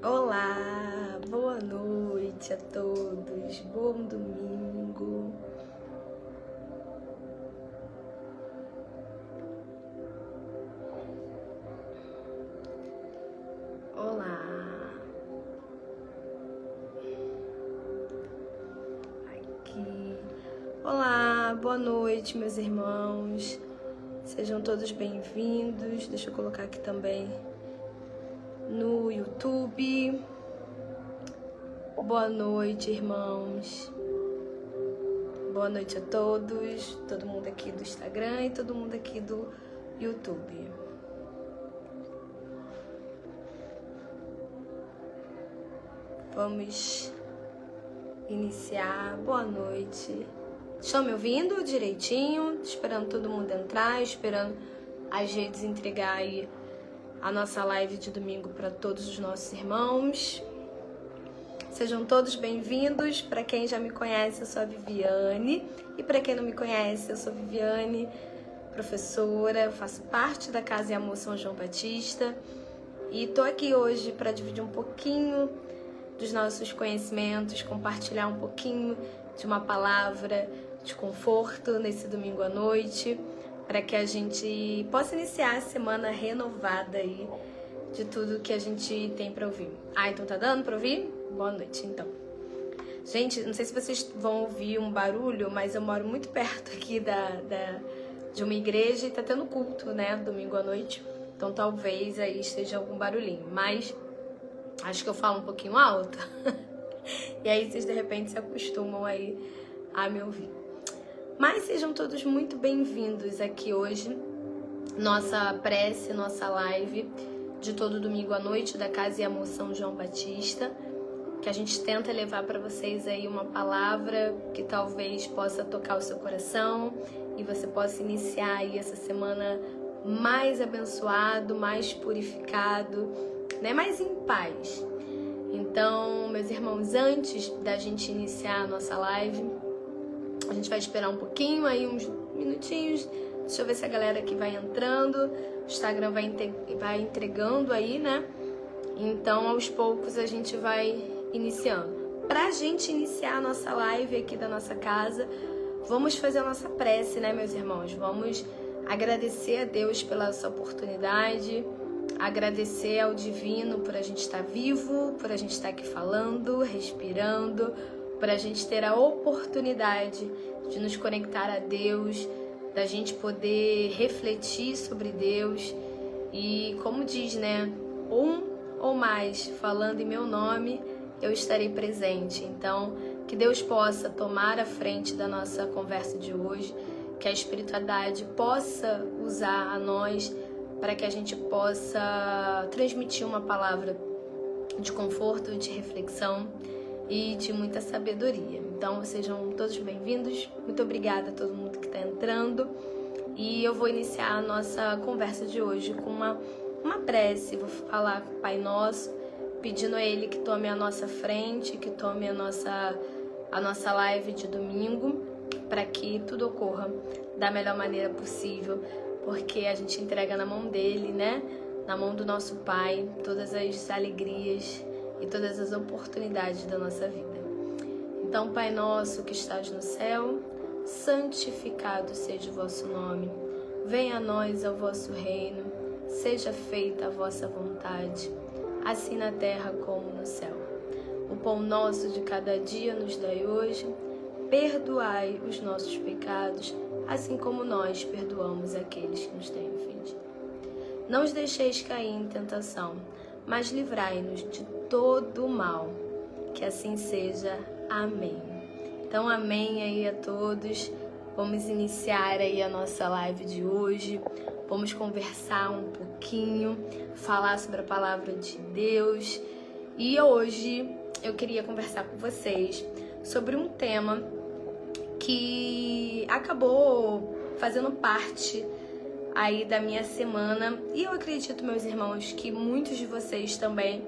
Olá, boa noite a todos, bom domingo. Olá. Aqui. Olá, boa noite, meus irmãos. Sejam todos bem-vindos. Deixa eu colocar aqui também no YouTube. Boa noite, irmãos. Boa noite a todos, todo mundo aqui do Instagram e todo mundo aqui do YouTube. Vamos iniciar. Boa noite. Estão me ouvindo direitinho? Esperando todo mundo entrar, esperando as redes entregar aí a nossa live de domingo para todos os nossos irmãos. Sejam todos bem-vindos. Para quem já me conhece, eu sou a Viviane. E para quem não me conhece, eu sou Viviane, professora. Eu faço parte da Casa e Amor São João Batista. E tô aqui hoje para dividir um pouquinho dos nossos conhecimentos, compartilhar um pouquinho de uma palavra de conforto nesse domingo à noite, para que a gente possa iniciar a semana renovada aí de tudo que a gente tem para ouvir. Então tá dando para ouvir? Boa noite, então. Gente, não sei se vocês vão ouvir um barulho, mas eu moro muito perto aqui de uma igreja e tá tendo culto, né, domingo à noite. Então talvez aí esteja algum barulhinho, mas acho que eu falo um pouquinho alto. E aí vocês de repente se acostumam aí a me ouvir. Mas sejam todos muito bem-vindos aqui hoje. Nossa prece, nossa live de todo domingo à noite da Casa e Amor São João Batista. Que a gente tenta levar para vocês aí uma palavra que talvez possa tocar o seu coração. E você possa iniciar aí essa semana mais abençoado, mais purificado, né? Mais em paz. Então, meus irmãos, antes da gente iniciar a nossa live, a gente vai esperar um pouquinho, aí uns minutinhos. Deixa eu ver se a galera aqui vai entrando. O Instagram vai entregando aí, né? Então, aos poucos, a gente vai iniciando. Pra gente iniciar a nossa live aqui da nossa casa, vamos fazer a nossa prece, né, meus irmãos? Vamos agradecer a Deus pela essa oportunidade, agradecer ao Divino por a gente estar vivo, por a gente estar aqui falando, respirando, por a gente ter a oportunidade de nos conectar a Deus, da gente poder refletir sobre Deus e, como diz, né, um ou mais falando em meu nome, eu estarei presente. Então, que Deus possa tomar a frente da nossa conversa de hoje, que a espiritualidade possa usar a nós para que a gente possa transmitir uma palavra de conforto, de reflexão e de muita sabedoria. Então, sejam todos bem-vindos. Muito obrigada a todo mundo que está entrando. E eu vou iniciar a nossa conversa de hoje com uma prece. Vou falar com o Pai Nosso, pedindo a Ele que tome a nossa frente, que tome a nossa live de domingo, para que tudo ocorra da melhor maneira possível, porque a gente entrega na mão dele, né? Na mão do nosso Pai, todas as alegrias e todas as oportunidades da nossa vida. Então, Pai nosso que estás no céu, santificado seja o vosso nome. Venha a nós o vosso reino, seja feita a vossa vontade, assim na terra como no céu. O pão nosso de cada dia nos dai hoje, perdoai os nossos pecados, assim como nós perdoamos aqueles que nos têm ofendido. Não os deixeis cair em tentação, mas livrai-nos de todo o mal. Que assim seja. Amém. Então, amém aí a todos. Vamos iniciar aí a nossa live de hoje. Vamos conversar um pouquinho, falar sobre a palavra de Deus. E hoje eu queria conversar com vocês sobre um tema que acabou fazendo parte aí da minha semana, e eu acredito, meus irmãos, que muitos de vocês também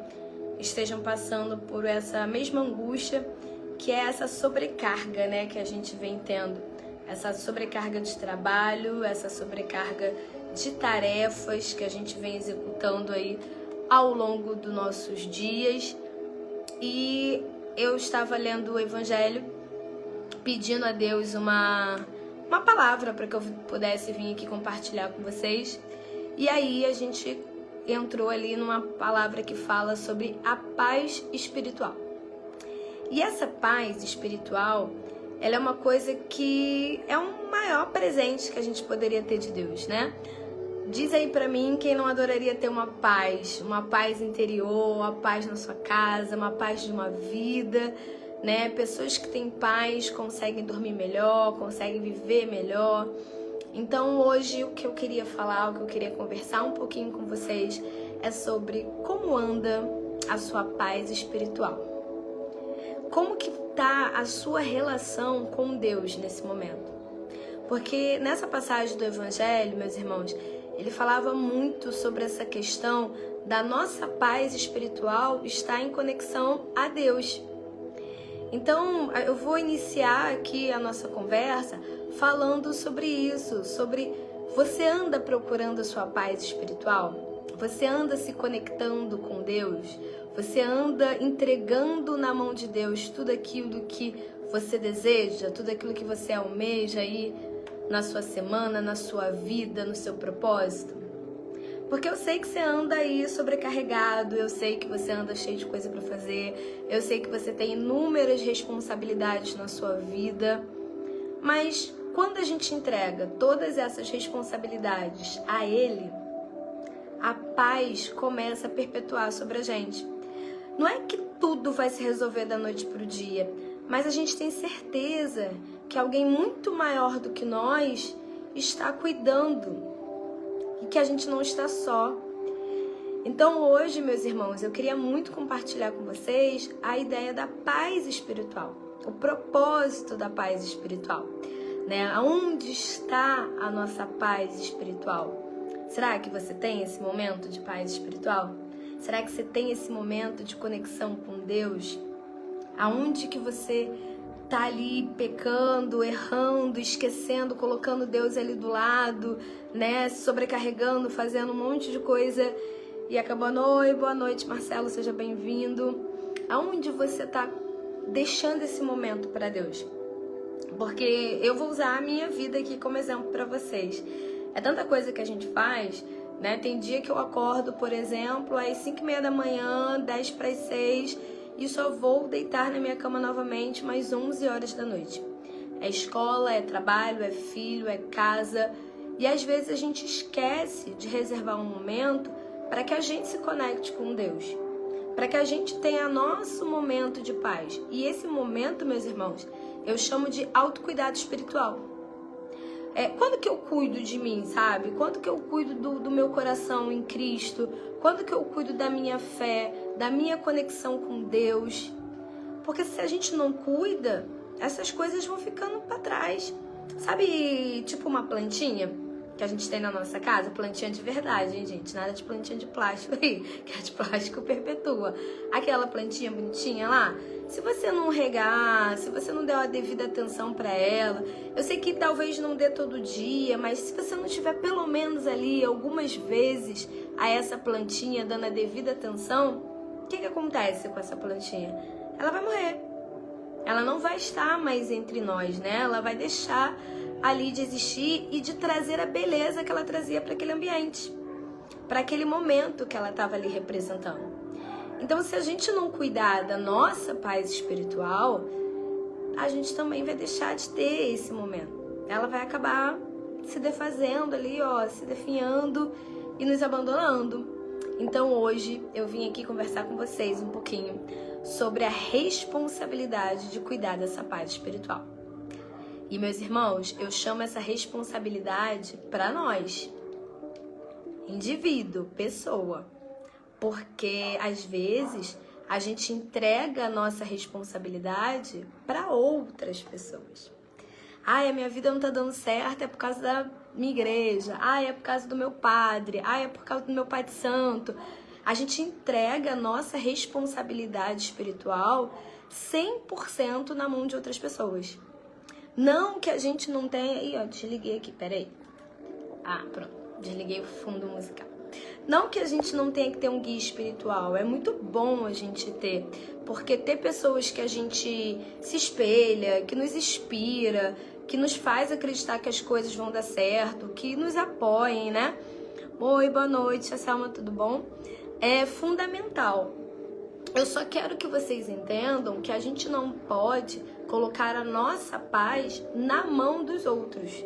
estejam passando por essa mesma angústia, que é essa sobrecarga, né, que a gente vem tendo, essa sobrecarga de trabalho, essa sobrecarga de tarefas que a gente vem executando aí ao longo dos nossos dias. E eu estava lendo o Evangelho, pedindo a Deus uma palavra para que eu pudesse vir aqui compartilhar com vocês. E aí a gente entrou ali numa palavra que fala sobre a paz espiritual. E essa paz espiritual, ela é uma coisa que é um maior presente que a gente poderia ter de Deus, né? Diz aí pra mim quem não adoraria ter uma paz interior, uma paz na sua casa, uma paz de uma vida, né? Pessoas que têm paz conseguem dormir melhor, conseguem viver melhor. Então hoje o que eu queria falar, o que eu queria conversar um pouquinho com vocês é sobre como anda a sua paz espiritual. Como que tá a sua relação com Deus nesse momento? Porque nessa passagem do Evangelho, meus irmãos, ele falava muito sobre essa questão da nossa paz espiritual estar em conexão a Deus. Então, eu vou iniciar aqui a nossa conversa falando sobre isso, sobre você anda procurando a sua paz espiritual? Você anda se conectando com Deus? Você anda entregando na mão de Deus tudo aquilo que você deseja, tudo aquilo que você almeja aí na sua semana, na sua vida, no seu propósito? Porque eu sei que você anda aí sobrecarregado, eu sei que você anda cheio de coisa para fazer, eu sei que você tem inúmeras responsabilidades na sua vida, mas quando a gente entrega todas essas responsabilidades a Ele, a paz começa a perpetuar sobre a gente. Não é que tudo vai se resolver da noite pro dia, mas a gente tem certeza que alguém muito maior do que nós está cuidando e que a gente não está só. Então hoje, meus irmãos, eu queria muito compartilhar com vocês a ideia da paz espiritual, o propósito da paz espiritual, né? Aonde está a nossa paz espiritual? Será que você tem esse momento de paz espiritual? Será que você tem esse momento de conexão com Deus? Aonde que você tá ali pecando, errando, esquecendo, colocando Deus ali do lado, né? Sobrecarregando, fazendo um monte de coisa e acabando, oi, boa noite, Marcelo, seja bem-vindo. Aonde você tá deixando esse momento para Deus? Porque eu vou usar a minha vida aqui como exemplo para vocês. É tanta coisa que a gente faz, né? Tem dia que eu acordo, por exemplo, às 5h30 da manhã, 10 para as 6, e só vou deitar na minha cama novamente mais 11 horas da noite. É escola, é trabalho, é filho, é casa. E às vezes a gente esquece de reservar um momento para que a gente se conecte com Deus, para que a gente tenha nosso momento de paz. E esse momento, meus irmãos, eu chamo de autocuidado espiritual. Quando que eu cuido de mim, sabe? Quando que eu cuido do meu coração em Cristo? Quando que eu cuido da minha fé, da minha conexão com Deus? Porque se a gente não cuida, essas coisas vão ficando para trás. Sabe, tipo uma plantinha que a gente tem na nossa casa? Plantinha de verdade, hein, gente? Nada de plantinha de plástico aí, que é de plástico perpetua. Aquela plantinha bonitinha lá, se você não regar, se você não der a devida atenção para ela, eu sei que talvez não dê todo dia, mas se você não tiver pelo menos ali algumas vezes a essa plantinha dando a devida atenção, o que acontece com essa plantinha? Ela vai morrer. Ela não vai estar mais entre nós, né? Ela vai deixar ali de existir e de trazer a beleza que ela trazia para aquele ambiente, para aquele momento que ela estava ali representando. Então, se a gente não cuidar da nossa paz espiritual, a gente também vai deixar de ter esse momento. Ela vai acabar se defazendo ali, ó, se definhando e nos abandonando. Então, hoje eu vim aqui conversar com vocês um pouquinho sobre a responsabilidade de cuidar dessa paz espiritual. E, meus irmãos, eu chamo essa responsabilidade para nós, indivíduo, pessoa. Porque, às vezes, a gente entrega a nossa responsabilidade para outras pessoas. Ai, a minha vida não tá dando certo, é por causa da minha igreja. Ai, é por causa do meu padre. Ai, é por causa do meu pai de santo. A gente entrega a nossa responsabilidade espiritual 100% na mão de outras pessoas. Não que a gente não tenha... Ih, ó, desliguei aqui, peraí. Ah, pronto. Desliguei o fundo musical. Não que a gente não tenha que ter um guia espiritual, é muito bom a gente ter, porque ter pessoas que a gente se espelha, que nos inspira, que nos faz acreditar que as coisas vão dar certo, que nos apoiem, né? Oi, boa noite, Selma, tudo bom? É fundamental. Eu só quero que vocês entendam que a gente não pode colocar a nossa paz na mão dos outros.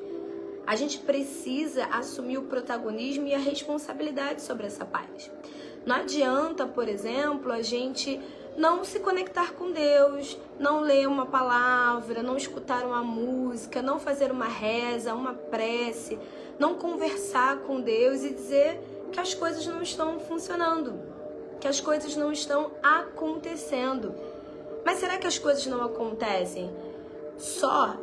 A gente precisa assumir o protagonismo e a responsabilidade sobre essa paz. Não adianta, por exemplo, a gente não se conectar com Deus, não ler uma palavra, não escutar uma música, não fazer uma reza, uma prece, não conversar com Deus e dizer que as coisas não estão funcionando, que as coisas não estão acontecendo. Mas será que as coisas não acontecem só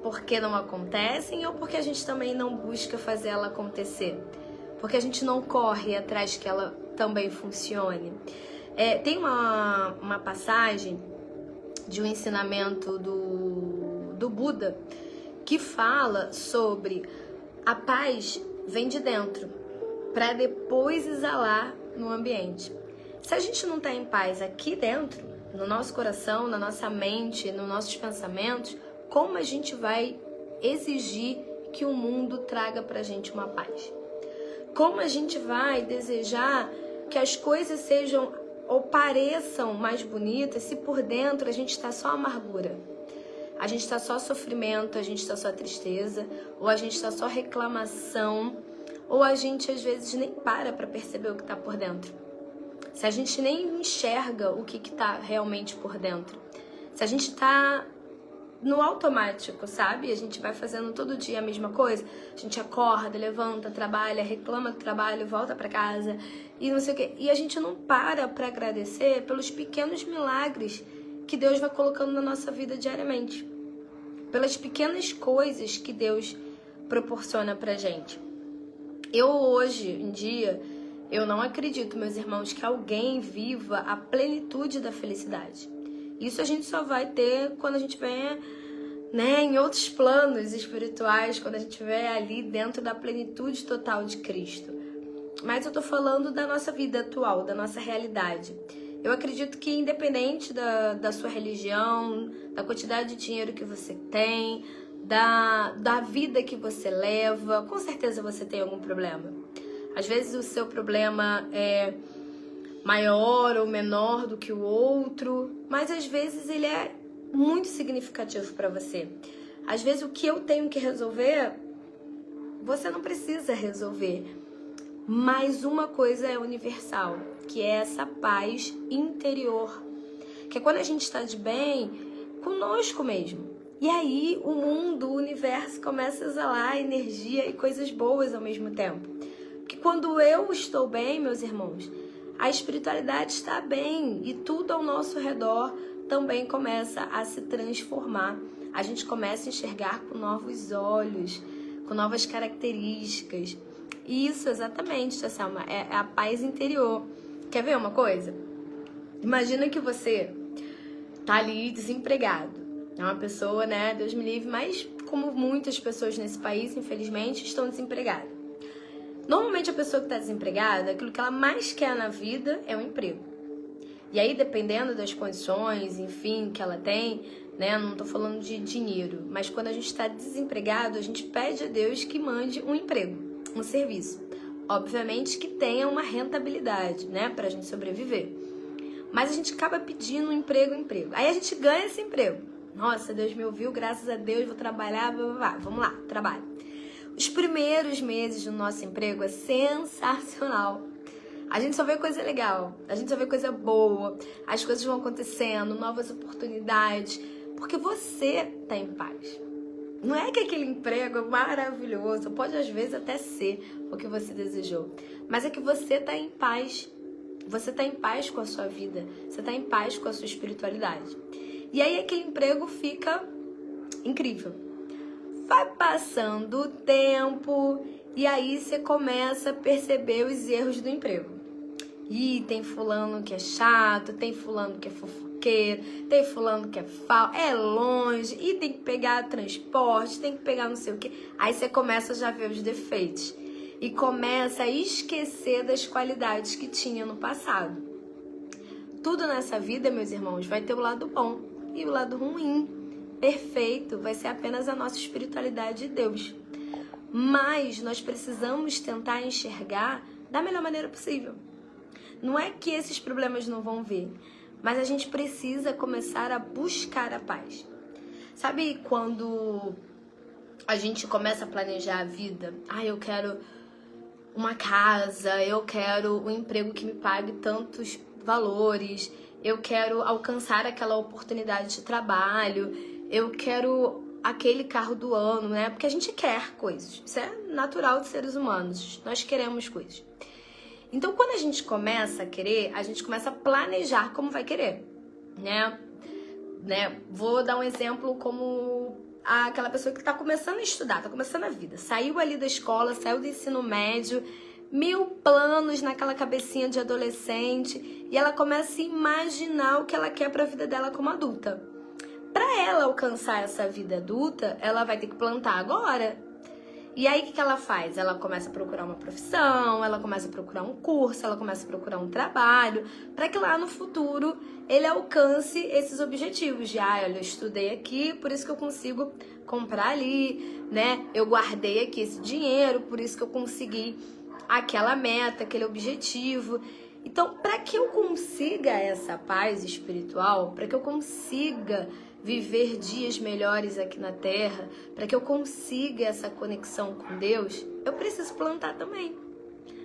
porque não acontecem ou porque a gente também não busca fazer ela acontecer? Porque a gente não corre atrás que ela também funcione? Tem uma passagem de um ensinamento do Buda que fala sobre a paz vem de dentro para depois exalar no ambiente. Se a gente não está em paz aqui dentro, no nosso coração, na nossa mente, nos nossos pensamentos, como a gente vai exigir que o mundo traga pra gente uma paz? Como a gente vai desejar que as coisas sejam ou pareçam mais bonitas se por dentro a gente está só amargura? A gente está só sofrimento, a gente está só tristeza, ou a gente está só reclamação, ou a gente às vezes nem para perceber o que está por dentro. Se a gente nem enxerga o que está realmente por dentro. Se a gente está no automático, sabe? A gente vai fazendo todo dia a mesma coisa. A gente acorda, levanta, trabalha, reclama do trabalho, volta para casa e não sei o quê. E a gente não para agradecer pelos pequenos milagres que Deus vai colocando na nossa vida diariamente. Pelas pequenas coisas que Deus proporciona pra gente. Eu hoje em dia, eu não acredito, meus irmãos, que alguém viva a plenitude da felicidade. Isso a gente só vai ter quando a gente estiver, né, em outros planos espirituais, quando a gente estiver ali dentro da plenitude total de Cristo. Mas eu tô falando da nossa vida atual, da nossa realidade. Eu acredito que independente da sua religião, da quantidade de dinheiro que você tem, da vida que você leva, com certeza você tem algum problema. Às vezes o seu problema é maior ou menor do que o outro, mas às vezes ele é muito significativo para você. Às vezes o que eu tenho que resolver, você não precisa resolver. Mas uma coisa é universal, que é essa paz interior. Que é quando a gente está de bem conosco mesmo. E aí o mundo, o universo começa a exalar energia e coisas boas ao mesmo tempo. Porque quando eu estou bem, meus irmãos, a espiritualidade está bem e tudo ao nosso redor também começa a se transformar. A gente começa a enxergar com novos olhos, com novas características. Isso, exatamente, Tia Selma, é a paz interior. Quer ver uma coisa? Imagina que você tá ali desempregado. É uma pessoa, né, Deus me livre, mas como muitas pessoas nesse país, infelizmente, estão desempregadas. Normalmente a pessoa que está desempregada, aquilo que ela mais quer na vida é um emprego. E aí, dependendo das condições, enfim, que ela tem, né, não tô falando de dinheiro, mas quando a gente está desempregado, a gente pede a Deus que mande um emprego, um serviço. Obviamente que tenha uma rentabilidade, né, pra gente sobreviver. Mas a gente acaba pedindo um emprego. Aí a gente ganha esse emprego. Nossa, Deus me ouviu, graças a Deus, vou trabalhar, vamos lá, trabalho. Os primeiros meses do nosso emprego é sensacional. A gente só vê coisa legal, a gente só vê coisa boa, as coisas vão acontecendo, novas oportunidades, porque você tá em paz. Não é que aquele emprego é maravilhoso, pode às vezes até ser o que você desejou, mas é que você tá em paz. Você tá em paz com a sua vida, você tá em paz com a sua espiritualidade. E aí aquele emprego fica incrível. Vai passando o tempo e aí você começa a perceber os erros do emprego. Ih, tem fulano que é chato, tem fulano que é fofoqueiro, tem fulano que é falso, é longe, e tem que pegar transporte, tem que pegar não sei o quê. Aí você começa a já ver os defeitos. e começa a esquecer das qualidades que tinha no passado. Tudo nessa vida, meus irmãos, vai ter o lado bom e o lado ruim. Perfeito vai ser apenas a nossa espiritualidade de Deus. Mas nós precisamos tentar enxergar da melhor maneira possível. Não é que esses problemas não vão vir, mas a gente precisa começar a buscar a paz. Sabe quando a gente começa a planejar a vida? Eu quero uma casa, eu quero um emprego que me pague tantos valores, eu quero alcançar aquela oportunidade de trabalho, eu quero aquele carro do ano, né? Porque a gente quer coisas. Isso é natural de seres humanos. Nós queremos coisas. Então, quando a gente começa a querer, a gente começa a planejar como vai querer, né? Vou dar um exemplo como aquela pessoa que está começando a estudar, está começando a vida. Saiu ali da escola, saiu do ensino médio, 1000 planos naquela cabecinha de adolescente, e ela começa a imaginar o que ela quer para a vida dela como adulta. Para ela alcançar essa vida adulta, ela vai ter que plantar agora. E aí, o que ela faz? Ela começa a procurar uma profissão, ela começa a procurar um curso, ela começa a procurar um trabalho, para que lá no futuro ele alcance esses objetivos de, olha, eu estudei aqui, por isso que eu consigo comprar ali, né? Eu guardei aqui esse dinheiro, por isso que eu consegui aquela meta, aquele objetivo. Então, para que eu consiga essa paz espiritual, para que eu consiga viver dias melhores aqui na Terra, para que eu consiga essa conexão com Deus, eu preciso plantar também,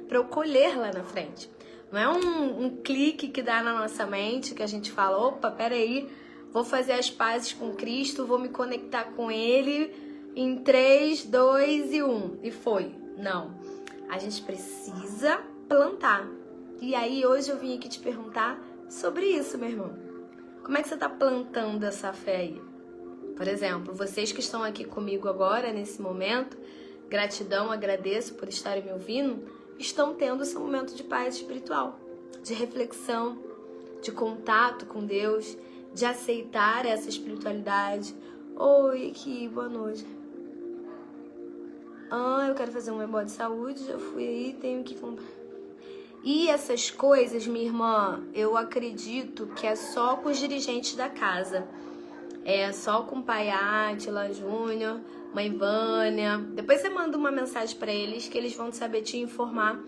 para eu colher lá na frente. Não é um clique que dá na nossa mente, que a gente fala, opa, peraí, vou fazer as pazes com Cristo, vou me conectar com Ele em 3, 2 e 1. E foi. Não. A gente precisa plantar. E aí, hoje eu vim aqui te perguntar sobre isso, meu irmão. Como é que você está plantando essa fé aí? Por exemplo, vocês que estão aqui comigo agora, nesse momento, gratidão, agradeço por estarem me ouvindo, estão tendo seu momento de paz espiritual, de reflexão, de contato com Deus, de aceitar essa espiritualidade. Oi, que boa noite. Eu quero fazer um ebó de saúde, já fui aí, tenho que comprar. E essas coisas, minha irmã, eu acredito que é só com os dirigentes da casa. É só com o pai Átila, Júnior, mãe Vânia. Depois você manda uma mensagem pra eles que eles vão saber te informar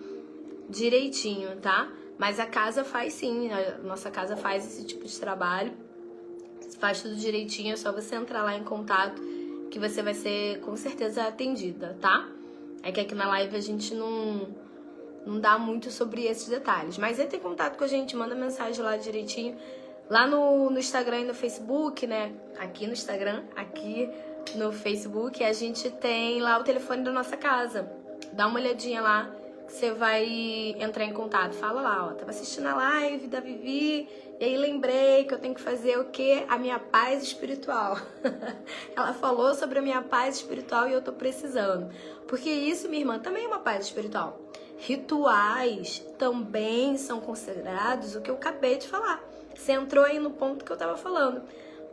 direitinho, tá? Mas a casa faz sim, a nossa casa faz esse tipo de trabalho. Faz tudo direitinho, é só você entrar lá em contato que você vai ser com certeza atendida, tá? É que aqui na live a gente não dá muito sobre esses detalhes. Mas entre em contato com a gente, manda mensagem lá direitinho. Lá no Instagram e no Facebook, né? Aqui no Instagram, aqui no Facebook, a gente tem lá o telefone da nossa casa. Dá uma olhadinha lá, que você vai entrar em contato. Fala lá, tava assistindo a live da Vivi, e aí lembrei que eu tenho que fazer o quê? A minha paz espiritual. Ela falou sobre a minha paz espiritual e eu tô precisando. Porque isso, minha irmã, também é uma paz espiritual. Rituais também são considerados o que eu acabei de falar. Você entrou aí no ponto que eu tava falando.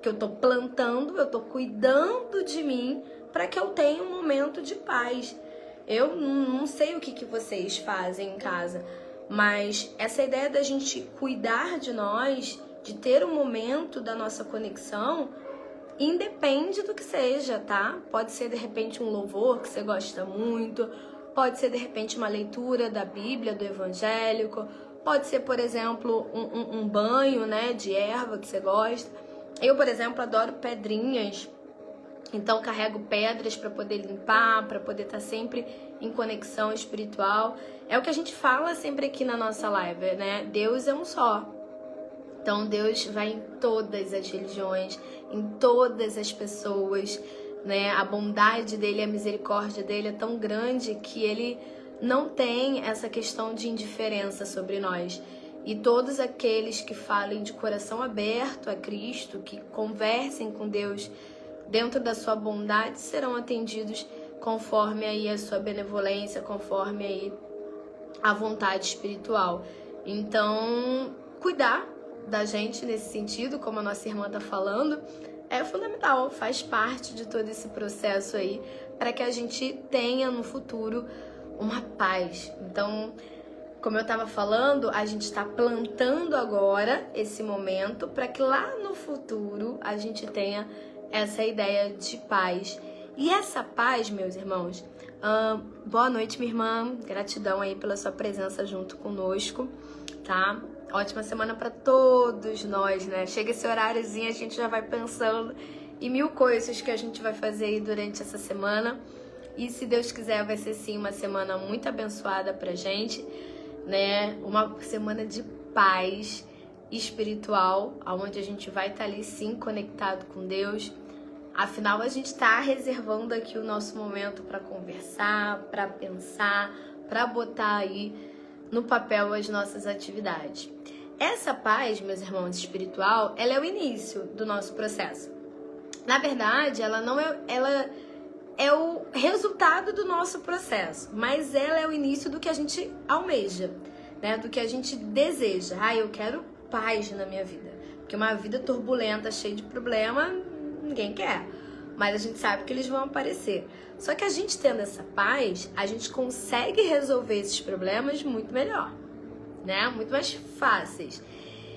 Que eu tô plantando, eu tô cuidando de mim para que eu tenha um momento de paz. Eu não sei o que vocês fazem em casa, mas essa ideia da gente cuidar de nós, de ter um momento da nossa conexão, independe do que seja, tá? Pode ser, de repente, um louvor que você gosta muito, pode ser, de repente, uma leitura da Bíblia, do Evangélico, pode ser, por exemplo, um banho, né, de erva que você gosta. Eu, por exemplo, adoro pedrinhas, então carrego pedras para poder limpar, para poder estar sempre em conexão espiritual. É o que a gente fala sempre aqui na nossa live, né? Deus é um só. Então Deus vai em todas as religiões, em todas as pessoas, né? A bondade dele, a misericórdia dele é tão grande que ele não tem essa questão de indiferença sobre nós. E todos aqueles que falem de coração aberto a Cristo, que conversem com Deus dentro da sua bondade, serão atendidos conforme aí a sua benevolência, conforme aí a vontade espiritual. Então, cuidar da gente nesse sentido, como a nossa irmã está falando, é fundamental, faz parte de todo esse processo aí, para que a gente tenha no futuro uma paz. Então, como eu estava falando, a gente está plantando agora esse momento para que lá no futuro a gente tenha essa ideia de paz. E essa paz, meus irmãos, boa noite, minha irmã, gratidão aí pela sua presença junto conosco, tá? Ótima semana para todos nós, né? Chega esse horáriozinho, a gente já vai pensando em 1000 coisas que a gente vai fazer aí durante essa semana. E se Deus quiser, vai ser sim uma semana muito abençoada pra gente, né? Uma semana de paz espiritual, onde a gente vai estar ali sim conectado com Deus. Afinal, a gente está reservando aqui o nosso momento para conversar, para pensar, para botar aí no papel as nossas atividades. Essa paz, meus irmãos, espiritual, ela é o início do nosso processo. Na verdade, ela é o resultado do nosso processo, mas ela é o início do que a gente almeja, né? Do que a gente deseja. Eu quero paz na minha vida, porque uma vida turbulenta, cheia de problema, ninguém quer, mas a gente sabe que eles vão aparecer. Só que a gente tendo essa paz, a gente consegue resolver esses problemas muito melhor, né? Muito mais fáceis.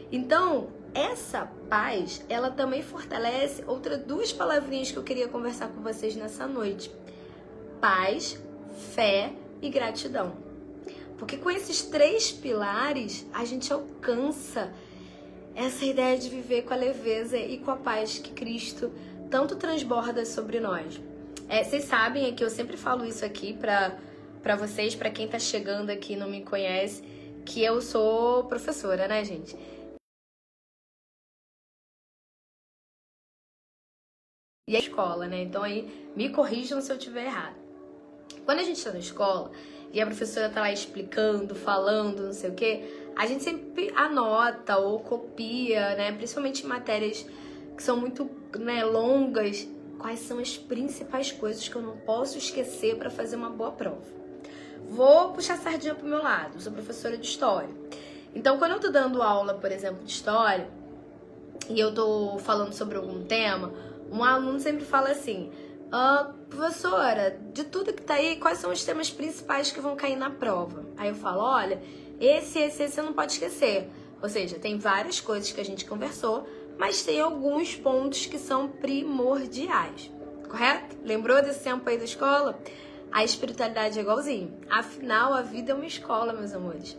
Então, essa paz, ela também fortalece outras 2 palavrinhas que eu queria conversar com vocês nessa noite. Paz, fé e gratidão. Porque com esses 3 pilares, a gente alcança essa ideia de viver com a leveza e com a paz que Cristo tanto transborda sobre nós. Vocês sabem que eu sempre falo isso aqui pra vocês, pra quem tá chegando aqui e não me conhece, que eu sou professora, né, gente? E a escola, né? Então aí me corrijam se eu estiver errado. Quando a gente está na escola e a professora tá lá explicando, falando, não sei o quê, a gente sempre anota ou copia, né? Principalmente em matérias que são muito, né, longas, quais são as principais coisas que eu não posso esquecer para fazer uma boa prova. Vou puxar a sardinha pro meu lado, sou professora de história. Então, quando eu tô dando aula, por exemplo, de história, e eu tô falando sobre algum tema, um aluno sempre fala assim: professora, de tudo que tá aí, quais são os temas principais que vão cair na prova? Aí eu falo: olha, esse você não pode esquecer. Ou seja, tem várias coisas que a gente conversou, mas tem alguns pontos que são primordiais, correto? Lembrou desse tempo aí da escola? A espiritualidade é igualzinho. Afinal, a vida é uma escola, meus amores.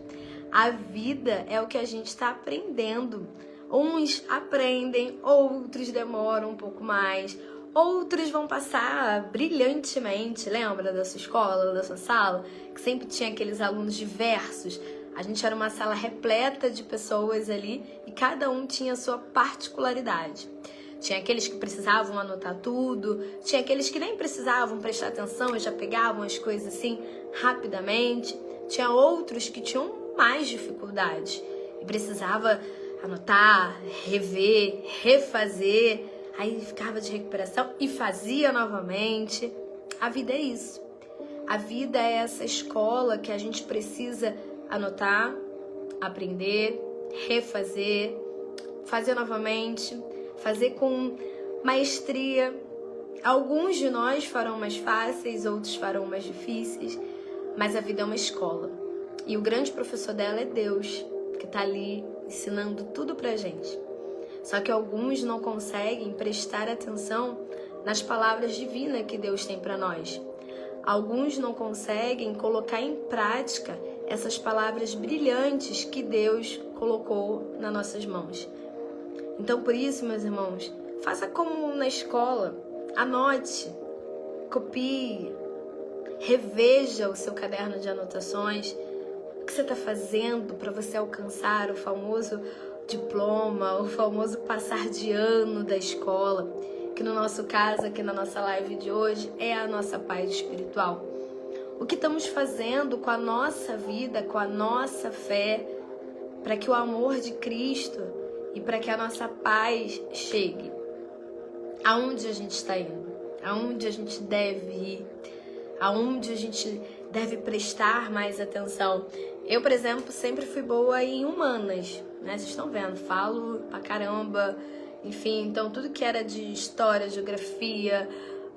A vida é o que a gente está aprendendo. Uns aprendem, outros demoram um pouco mais, outros vão passar brilhantemente. Lembra da sua escola, da sua sala? Que sempre tinha aqueles alunos diversos. A gente era uma sala repleta de pessoas ali e cada um tinha a sua particularidade. Tinha aqueles que precisavam anotar tudo, tinha aqueles que nem precisavam prestar atenção e já pegavam as coisas assim rapidamente. Tinha outros que tinham mais dificuldade e precisava anotar, rever, refazer, aí ficava de recuperação e fazia novamente. A vida é isso. A vida é essa escola que a gente precisa anotar, aprender, refazer, fazer novamente, fazer com maestria. Alguns de nós farão mais fáceis, outros farão mais difíceis, mas a vida é uma escola. E o grande professor dela é Deus, que está ali ensinando tudo pra gente. Só que alguns não conseguem prestar atenção nas palavras divinas que Deus tem para nós. Alguns não conseguem colocar em prática essas palavras brilhantes que Deus colocou nas nossas mãos. Então, por isso, meus irmãos, faça como na escola. Anote, copie, reveja o seu caderno de anotações. O que você está fazendo para você alcançar o famoso diploma, o famoso passar de ano da escola, que no nosso caso, aqui na nossa live de hoje, é a nossa paz espiritual. O que estamos fazendo com a nossa vida, com a nossa fé, para que o amor de Cristo e para que a nossa paz chegue? Aonde a gente está indo? Aonde a gente deve ir? Aonde a gente deve prestar mais atenção? Eu, por exemplo, sempre fui boa em humanas, né? Vocês estão vendo, falo pra caramba, enfim, então tudo que era de história, geografia,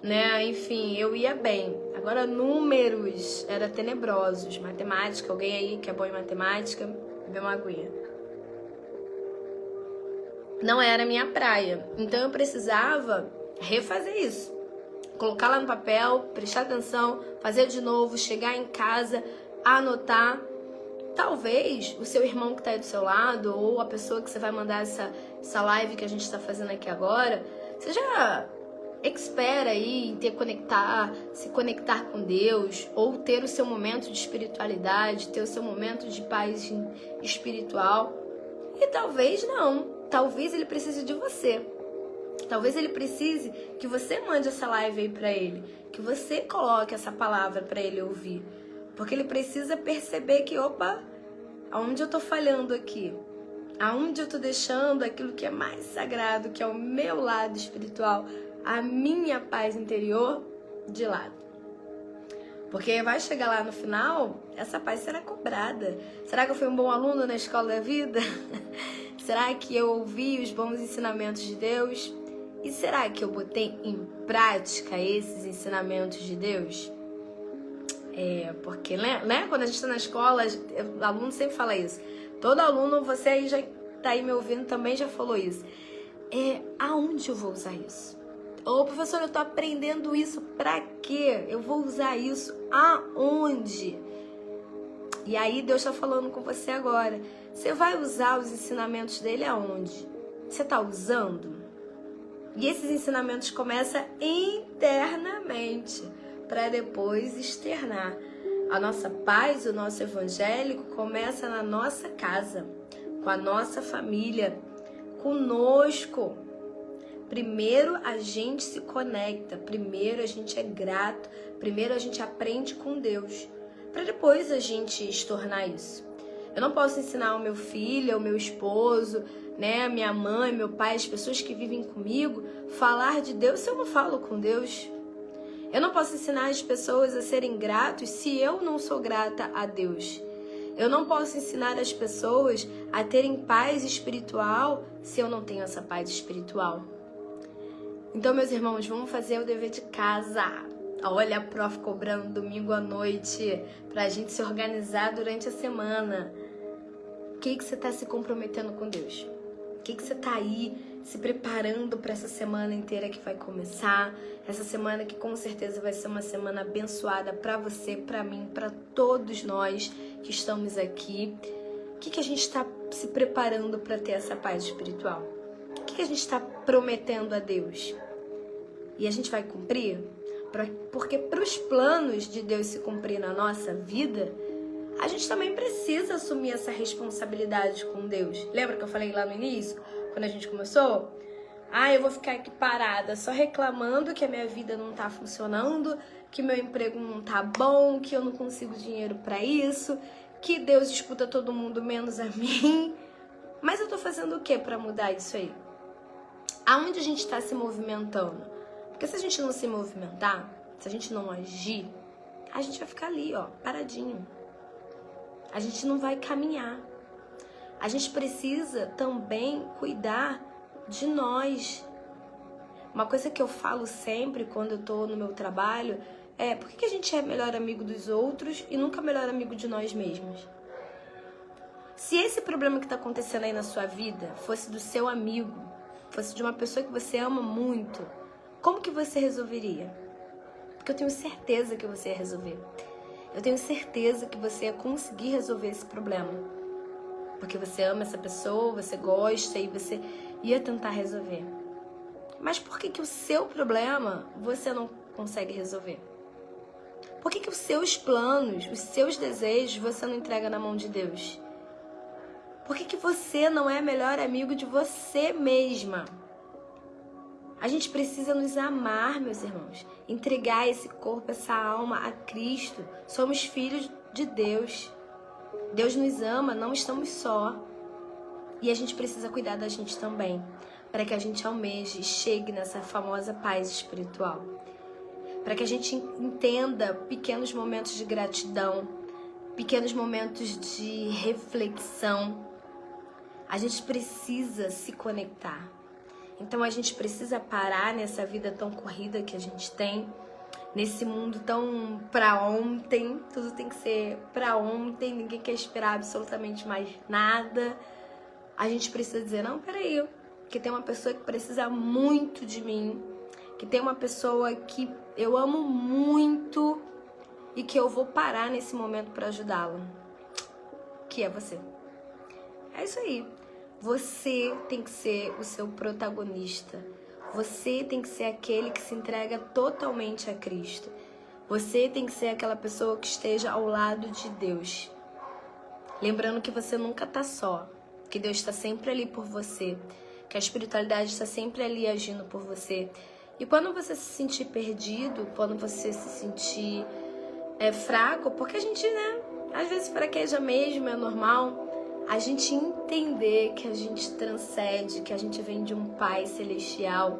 né? Enfim, eu ia bem. Agora, números era tenebrosos. Matemática, alguém aí que é bom em matemática, bebeu uma aguinha. Não era minha praia. Então eu precisava refazer isso. Colocar lá no papel, prestar atenção, fazer de novo, chegar em casa, anotar. Talvez o seu irmão que está aí do seu lado, ou a pessoa que você vai mandar essa live que a gente está fazendo aqui agora, seja expert aí em se conectar com Deus, ou ter o seu momento de espiritualidade, ter o seu momento de paz espiritual. E talvez não. Talvez ele precise de você. Talvez ele precise que você mande essa live aí pra ele. Que você coloque essa palavra pra ele ouvir. Porque ele precisa perceber que, opa, aonde eu tô falhando aqui? Aonde eu tô deixando aquilo que é mais sagrado, que é o meu lado espiritual, a minha paz interior, de lado. Porque vai chegar lá no final, essa paz será cobrada. Será que eu fui um bom aluno na escola da vida? Será que eu ouvi os bons ensinamentos de Deus? E será que eu botei em prática esses ensinamentos de Deus? Porque, né? Quando a gente está na escola, o aluno sempre fala isso. Todo aluno, você aí já tá aí me ouvindo, também já falou isso. Aonde eu vou usar isso? Ô, professor, eu tô aprendendo isso pra quê? Eu vou usar isso aonde? E aí Deus tá falando com você agora. Você vai usar os ensinamentos dele aonde? Você tá usando? E esses ensinamentos começam internamente, para depois externar. A nossa paz, o nosso evangélico começa na nossa casa, com a nossa família, conosco. Primeiro a gente se conecta, primeiro a gente é grato, primeiro a gente aprende com Deus, para depois a gente estornar isso. Eu não posso ensinar o meu filho, o meu esposo, né, minha mãe, meu pai, as pessoas que vivem comigo, falar de Deus se eu não falo com Deus. Eu não posso ensinar as pessoas a serem gratos se eu não sou grata a Deus. Eu não posso ensinar as pessoas a terem paz espiritual se eu não tenho essa paz espiritual. Então, meus irmãos, vamos fazer o dever de casa. Olha a prof cobrando domingo à noite pra gente se organizar durante a semana. O que você está se comprometendo com Deus? O que você está aí se preparando para essa semana inteira que vai começar? Essa semana que com certeza vai ser uma semana abençoada para você, para mim, para todos nós que estamos aqui. O que a gente está se preparando para ter essa paz espiritual? O que a gente está prometendo a Deus? E a gente vai cumprir? Porque para os planos de Deus se cumprir na nossa vida, a gente também precisa assumir essa responsabilidade com Deus. Lembra que eu falei lá no início, quando a gente começou? Eu vou ficar aqui parada só reclamando que a minha vida não tá funcionando, que meu emprego não tá bom, que eu não consigo dinheiro para isso, que Deus escuta todo mundo menos a mim. Mas eu tô fazendo o que para mudar isso aí? Aonde a gente está se movimentando? Porque se a gente não se movimentar, se a gente não agir, a gente vai ficar ali, ó, paradinho. A gente não vai caminhar. A gente precisa também cuidar de nós. Uma coisa que eu falo sempre quando eu tô no meu trabalho é: por que a gente é melhor amigo dos outros e nunca melhor amigo de nós mesmos? Se esse problema que tá acontecendo aí na sua vida fosse do seu amigo, fosse de uma pessoa que você ama muito, como que você resolveria? Porque eu tenho certeza que você ia resolver. Eu tenho certeza que você ia conseguir resolver esse problema. Porque você ama essa pessoa, você gosta e você ia tentar resolver. Mas por que o seu problema você não consegue resolver? Por que os seus planos, os seus desejos você não entrega na mão de Deus? Por que você não é melhor amigo de você mesma? A gente precisa nos amar, meus irmãos. Entregar esse corpo, essa alma a Cristo. Somos filhos de Deus. Deus nos ama, não estamos só. E a gente precisa cuidar da gente também, para que a gente almeje e chegue nessa famosa paz espiritual. Para que a gente entenda pequenos momentos de gratidão, pequenos momentos de reflexão. A gente precisa se conectar. Então a gente precisa parar nessa vida tão corrida que a gente tem, nesse mundo tão pra ontem, tudo tem que ser pra ontem, ninguém quer esperar absolutamente mais nada. A gente precisa dizer, não, peraí, que tem uma pessoa que precisa muito de mim, que tem uma pessoa que eu amo muito e que eu vou parar nesse momento pra ajudá-la, que é você. É isso aí. Você tem que ser o seu protagonista. Você tem que ser aquele que se entrega totalmente a Cristo. Você tem que ser aquela pessoa que esteja ao lado de Deus. Lembrando que você nunca tá só, que Deus está sempre ali por você, que a espiritualidade está sempre ali agindo por você. E quando você se sentir perdido, quando você se sentir fraco, porque a gente, né, às vezes fraqueja mesmo, é normal, a gente entender que a gente transcende, que a gente vem de um Pai celestial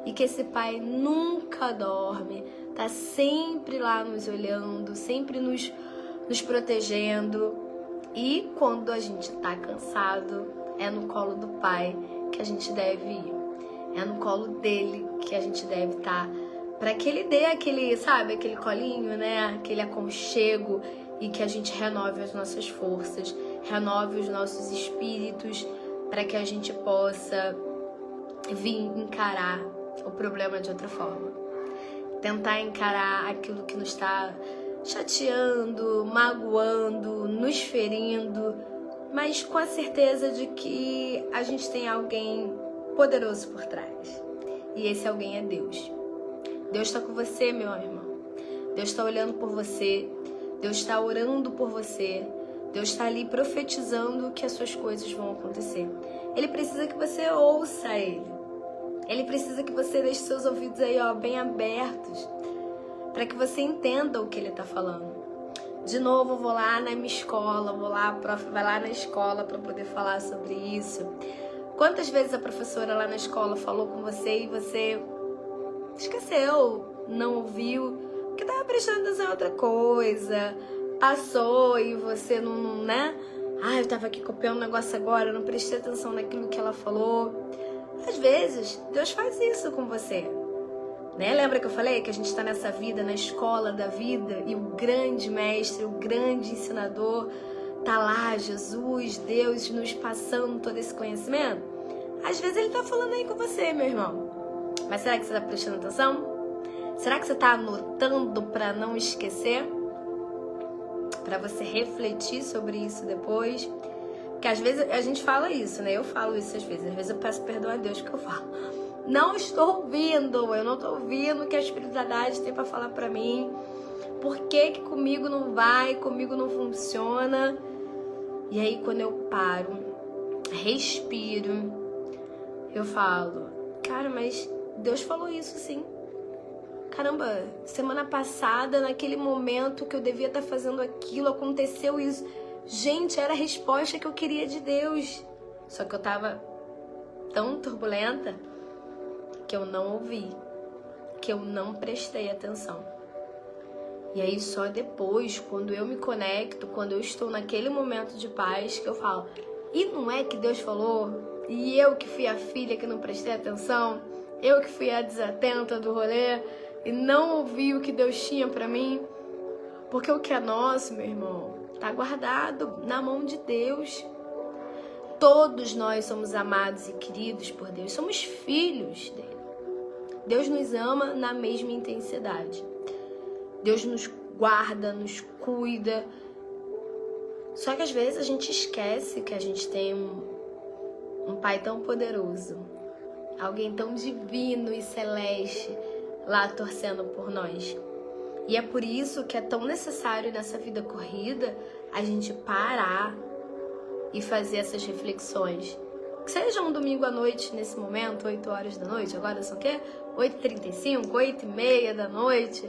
e que esse Pai nunca dorme, tá sempre lá nos olhando, sempre nos protegendo. E quando a gente tá cansado, é no colo do Pai que a gente deve ir. É no colo dele que a gente deve estar, para que ele dê aquele, sabe, aquele colinho, né, aquele aconchego, e que a gente renove as nossas forças, renove os nossos espíritos, para que a gente possa vir encarar o problema de outra forma. Tentar encarar aquilo que nos está chateando, magoando, nos ferindo, mas com a certeza de que a gente tem alguém poderoso por trás. E esse alguém é Deus. Deus está com você, meu irmão. Deus está olhando por você. Deus está orando por você. Deus está ali profetizando que as suas coisas vão acontecer. Ele precisa que você ouça Ele. Ele precisa que você deixe seus ouvidos aí, ó, bem abertos, para que você entenda o que Ele está falando. De novo, eu vou lá na minha escola, a prof vai lá na escola para poder falar sobre isso. Quantas vezes a professora lá na escola falou com você e você esqueceu, não ouviu, porque estava prestando atenção em outra coisa, passou e você não, né? Eu estava aqui copiando um negócio agora, eu não prestei atenção naquilo que ela falou. Às vezes, Deus faz isso com você, né? Lembra que eu falei que a gente está nessa vida, na escola da vida, e o grande mestre, o grande ensinador tá lá, Jesus, Deus, nos passando todo esse conhecimento? Às vezes Ele tá falando aí com você, meu irmão. Mas será que você tá prestando atenção? Será que você tá anotando para não esquecer? Para você refletir sobre isso depois? Porque às vezes a gente fala isso, né? Eu falo isso às vezes eu peço perdão a Deus, porque eu falo, não estou ouvindo, eu não estou ouvindo o que a espiritualidade tem para falar para mim. Por que comigo não vai, comigo não funciona? E aí quando eu paro, respiro, eu falo, cara, mas Deus falou isso sim. Caramba, semana passada, naquele momento que eu devia estar fazendo aquilo, aconteceu isso. Gente, era a resposta que eu queria de Deus. Só que eu tava tão turbulenta que eu não ouvi, que eu não prestei atenção. E aí só depois, quando eu me conecto, quando eu estou naquele momento de paz, que eu falo, e não é que Deus falou? E eu que fui a filha que não prestei atenção? Eu que fui a desatenta do rolê e não ouvi o que Deus tinha pra mim? Porque o que é nosso, meu irmão, tá guardado na mão de Deus. Todos nós somos amados e queridos por Deus, somos filhos dele. Deus nos ama na mesma intensidade. Deus nos guarda, nos cuida. Só que às vezes a gente esquece que a gente tem um Pai tão poderoso, alguém tão divino e celeste lá torcendo por nós. E é por isso que é tão necessário nessa vida corrida a gente parar e fazer essas reflexões. Que seja um domingo à noite, nesse momento, 8 horas da noite, agora são o quê? 8h35, 8h30 da noite.